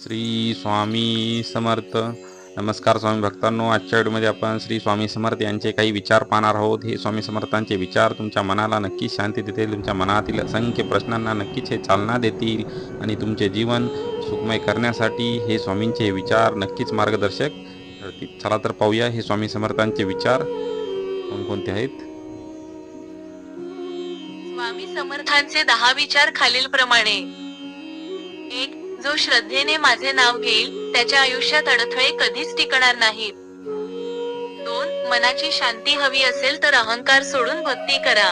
श्री स्वामी समर्थ. नमस्कार स्वामी भक्तांनो, आजच्या व्हिडिओमध्ये आपण श्री स्वामी समर्थ यांचे काही विचार पाहणार आहोत. हे स्वामी समर्थांचे विचार तुमच्या मनाला नक्कीच शांती देतील, तुमच्या मनातील असंख्य प्रश्नांना नक्कीच हे चालना देतील आणि तुमचे जीवन सुखमय करण्यासाठी हे स्वामींचे विचार नक्कीच मार्गदर्शक ठरतील. चला तर पाहूया हे स्वामी समर्थांचे विचार कोणकोणते आहेत. स्वामी समर्थांचे 10 विचार खालीलप्रमाणे. 1. जो श्रद्धेने माझे नाव घेईल त्याच्या आयुष्यात अडथळे कधीच टिकणार नाहीत. 2. मनाची शांती हवी असेल तर अहंकार सोडून भक्ती करा.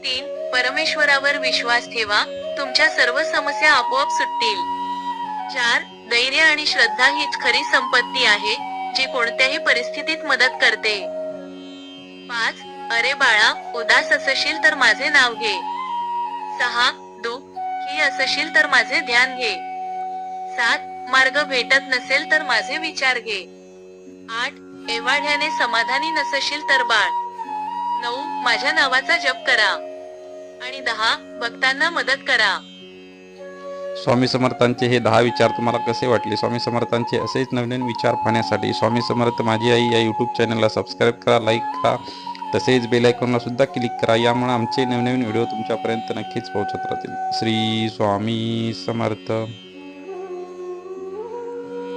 3. परमेश्वरावर विश्वास ठेवा, तुमच्या सर्व समस्या आपोआप सुटतील. 4. धैर्य आणि श्रद्धा हीच खरी संपत्ती आहे, जी कोणत्याही परिस्थितीत मदत करते. 5. अरे बाळा, उदास असशील तर माझे नाव घे. 6. दुःखी असशील तर माझे ध्यान घे. 7. मार्ग भेटत नसेल तर माझे विचार घे. 8. एवाढ्याने समाधानी नसशील तर बाळ. 9. माझ्या नावाचा जप करा. आणि 10. भक्तांना मदत करा. स्वामी समर्थांचे हे 10 विचार तुम्हाला कसे वाटले? स्वामी समर्थांचे असेच नवीन विचार पाहण्यासाठी स्वामी समर्थ माझी आई या यूट्यूब चॅनलला सबस्क्राईब करा, लाईक करा, तसेच बेल आयकॉनला सुद्धा क्लिक करा. यामुळे आमचे नवीन व्हिडिओ तुमच्यापर्यंत नक्कीच पोहोचत राहतील. श्री स्वामी समर्थ.